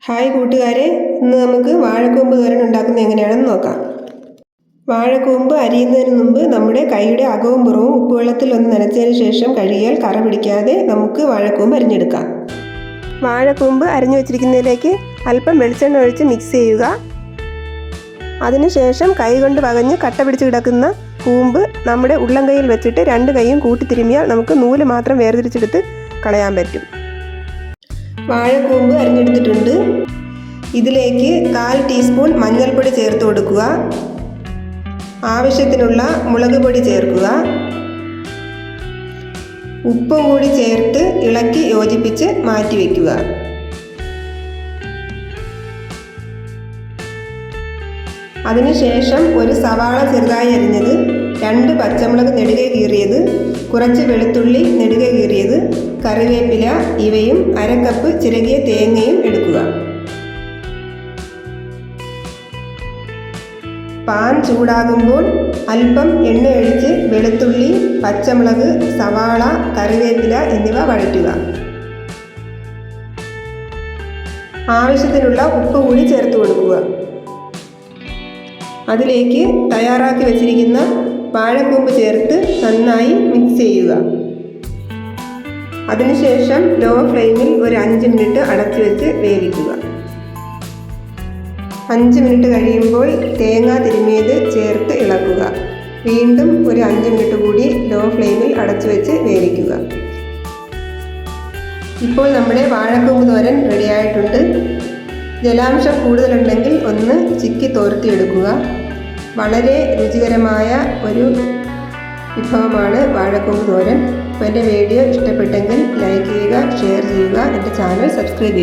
Hi കൂട്ടുകാരെ, ഇന്ന് നമുക്ക് വാഴക്കൂമ്പ് തോരൻ ഉണ്ടാക്കുന്നത് എങ്ങനെയാണെന്ന് നോക്കാം. വാഴക്കൂമ്പ് അരിയുന്നതിന് മുമ്പ് നമ്മുടെ കൈയുടെ അകവും പുറവും ഉപ്പുവെള്ളത്തിൽ ഒന്ന് നനച്ചതിന് ശേഷം കഴുകിയാൽ കറ പിടിക്കാതെ നമുക്ക് വാഴക്കൂമ്പ് അരിഞ്ഞെടുക്കാം. വാഴക്കൂമ്പ് അരിഞ്ഞു വെച്ചിരിക്കുന്നതിലേക്ക് അല്പം വെളിച്ചെണ്ണ ഒഴിച്ച് മിക്സ് ചെയ്യുക. അതിനുശേഷം കൈ കൊണ്ട് വകഞ്ഞ് കട്ട പിടിച്ച് കിടക്കുന്ന കൂമ്പ് നമ്മുടെ ഉള്ളം കൈയിൽ വെച്ചിട്ട് രണ്ട് കൈയും കൂട്ടി തിരുമ്മിയാൽ നമുക്ക് നൂല് മാത്രം വേർതിരിച്ചെടുത്ത് കളയാൻ പറ്റും. വാഴക്കൂമ്പ് അരിഞ്ഞെടുത്തിട്ടുണ്ട്. ഇതിലേക്ക് 1/4 ടീസ്പൂൺ മഞ്ഞൾപ്പൊടി ചേർത്ത് കൊടുക്കുക. ആവശ്യത്തിനുള്ള മുളക് പൊടി ചേർക്കുക. ഉപ്പും കൂടി ചേർത്ത് ഇളക്കി യോജിപ്പിച്ച് മാറ്റി വയ്ക്കുക. അതിനുശേഷം ഒരു സവാള ചെറുതായി അരിഞ്ഞത്, 2 പച്ചമുളക് നെടുകെ കീറിയത്, കുറച്ച് വെളുത്തുള്ളി നെടുകെ കീറിയത്, കറിവേപ്പില ഇവയും 1/2 കപ്പ് ചിരകിയ തേങ്ങയും എടുക്കുക. പാൻ ചൂടാകുമ്പോൾ അല്പം എണ്ണ ഒഴിച്ച് വെളുത്തുള്ളി, പച്ചമുളക്, സവാള, കറിവേപ്പില എന്നിവ വഴറ്റുക. ആവശ്യത്തിനുള്ള ഉപ്പ് കൂടി ചേർത്ത് കൊടുക്കുക. അതിലേക്ക് തയ്യാറാക്കി വെച്ചിരിക്കുന്ന വാഴക്കൂമ്പ് ചേർത്ത് നന്നായി മിക്സ് ചെയ്യുക. അതിനുശേഷം ലോ ഫ്ലെയിമിൽ ഒരു 5 മിനിറ്റ് അടച്ചു വെച്ച് വേവിക്കുക. 5 മിനിറ്റ് കഴിയുമ്പോൾ തേങ്ങ തിരുമ്മിയത് ചേർത്ത് ഇളക്കുക. വീണ്ടും ഒരു 5 മിനിറ്റ് കൂടി ലോ ഫ്ലെയിമിൽ അടച്ചു വെച്ച് വേവിക്കുക. ഇപ്പോൾ നമ്മുടെ വാഴക്കൂമ്പ് തോരൻ റെഡിയായിട്ടുണ്ട്. ജലാംശം കൂടുതലുണ്ടെങ്കിൽ ഒന്ന് ചിക്കി തോർത്തിയെടുക്കുക. വളരെ രുചികരമായ ഒരു വിഭവമാണ് വാഴക്കൂമ്പ് തോരൻ. അപ്പോൾ എൻ്റെ വീഡിയോ ഇഷ്ടപ്പെട്ടെങ്കിൽ ലൈക്ക് ചെയ്യുക, ഷെയർ ചെയ്യുക, എൻ്റെ ചാനൽ സബ്സ്ക്രൈബ് ചെയ്യുക.